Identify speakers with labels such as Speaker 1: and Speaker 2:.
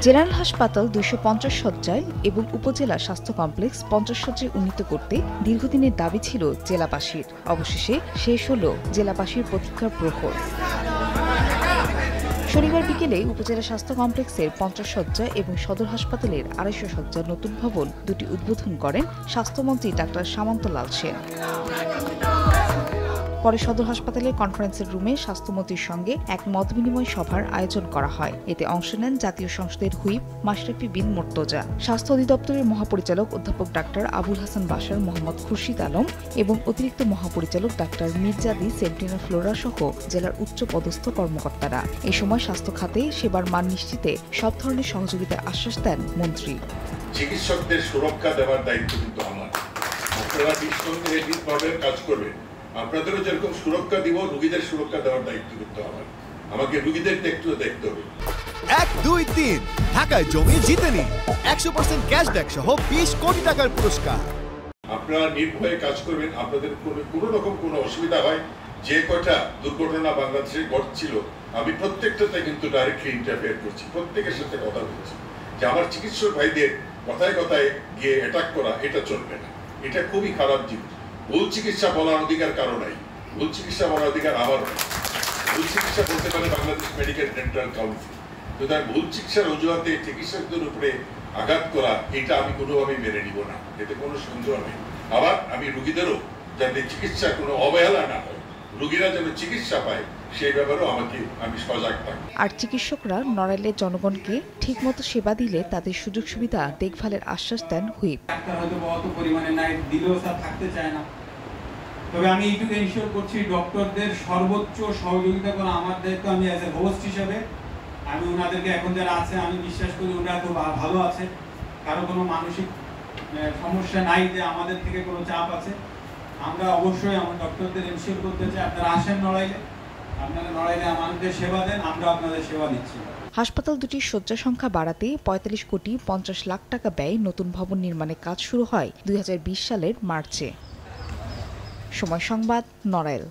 Speaker 1: General হাসপাতাল ২৫০ শয্যায় এবং উপজেলা স্বাস্থ্য কমপ্লেক্স ৫০ শয্যায় উন্নীত করতে দীর্ঘদিনের দাবি ছিল জেলাবাসীর। অবশেষে শেষ হল জেলাবাসীর প্রতীক্ষার প্রহর। শনিবার বিকেলে উপজেলা স্বাস্থ্য কমপ্লেক্সের ৫০ শয্যা এবং সদর হাসপাতালের ২৫০ শয্যার নতুন ভবন দুটি উদ্বোধন করেন স্বাস্থ্যমন্ত্রী ডাক্তার সামন্ত লাল সেন। পরে সদর হাসপাতালের কনফারেন্সের রুমে স্বাস্থ্যমন্ত্রীর সঙ্গে এক মতবিনিময় সভার আয়োজন করা হয়। এতে অংশ নেন জাতীয় সংসদের হুইপ মাশরাফি বিন মুর্তজা, স্বাস্থ্য অধিদপ্তরের মহাপরিচালক অধ্যাপক ডাক্তার আবুল হাসান বাশার, মোহাম্মদ খুরশিদ আলম এবং অতিরিক্ত মহাপরিচালক ডাক্তার মির্জাদি সেন্টিনা ফ্লোরা সহ জেলার উচ্চ পদস্থ কর্মকর্তারা। এ সময় স্বাস্থ্য খাতে সেবার মান নিশ্চিতে সব ধরনের সহযোগিতার আশ্বাস দেন মন্ত্রী।
Speaker 2: চিকিৎসকদের সুরক্ষা দেওয়ার দায়িত্ব কিন্তু আমার। আপনারা নিঃসন্দেহে কাজ করবেন। আপনাদেরও যেরকম সুরক্ষা দিব, রোগীদের সুরক্ষা দেওয়ার দায়িত্ব কিন্তু আমার। আমাকে রোগীদের দেখতে হবে।
Speaker 3: ১, ২, ৩ ঢাকায় জমি জিতে নিন ১০০% ক্যাশব্যাক সহ ২০ কোটি টাকার পুরস্কার।
Speaker 2: আপনারা নির্ভয়ে কাজ করবেন। আপনাদের কোনো রকম কোনো অসুবিধা হয়, যে কয়টা দুর্ঘটনা বাংলাদেশে ঘটছিল, আমি প্রত্যেকটাতে কিন্তু ডাইরেক্টলি ইন্টারফেয়ার করছি, প্রত্যেকের সাথে কথা বলছি যে আমার চিকিৎসক ভাইদের কথায় কথায় গিয়ে অ্যাটাক করা এটা চলবে না। এটা খুবই খারাপ জিনিস। ভুল চিকিৎসা বলার অধিকার কারো নাই, ভুল চিকিৎসা বলার অধিকার আমার নাই। ভুল চিকিৎসা বলতে পারে বাংলাদেশ মেডিকেল ডেন্টাল কাউন্সিল। সুতরাং ভুল চিকিৎসার অজুহাতে চিকিৎসকদের উপরে আঘাত করা এটা আমি কোনোভাবেই মেনে নিব না, এতে কোনো সন্দেহ নেই। আবার আমি রোগীদেরও যাতে চিকিৎসা কোনো অবহেলা না হয়, রোগীরা যেন চিকিৎসা পায় সেই ব্যাপারেও আমি সজাগ থাকি।
Speaker 1: আর চিকিৎসকরা নড়াইলের জনগণকে ঠিকমতো সেবা দিলে তাদের সুযোগ সুবিধা দেখভালের আশ্বাস দেন হুইপ।
Speaker 4: তবে আমি এইটুকু এনশিওর করছি ডক্টরদের সর্বোচ্চ সহযোগিতা করা আমার দায়িত্ব। আমি অ্যাজ এ হোস্ট হিসেবে আমি ওনাদেরকে এখন যারা আছে আমি বিশ্বাস করি ওনারা খুব ভালো আছে, কারো কোনো মানসিক সমস্যা নাই যে আমাদের থেকে কোনো চাপ আছে। আমরা অবশ্যই আমার ডক্টরদের এনশিওর করতে চাই আপনারা আসেন নড়াইলে, আপনারা নড়াইলে আমাদের সেবা দেন, আমরা আপনাদের সেবা দিচ্ছি।
Speaker 1: হাসপাতাল দুটির শয্যা সংখ্যা বাড়াতে ৪৫ কোটি ৫০ লাখ টাকা ব্যয়ে নতুন ভবন নির্মাণের কাজ শুরু হয় ২০২০ সালের মার্চে। সময় সংবাদ, নড়াইল।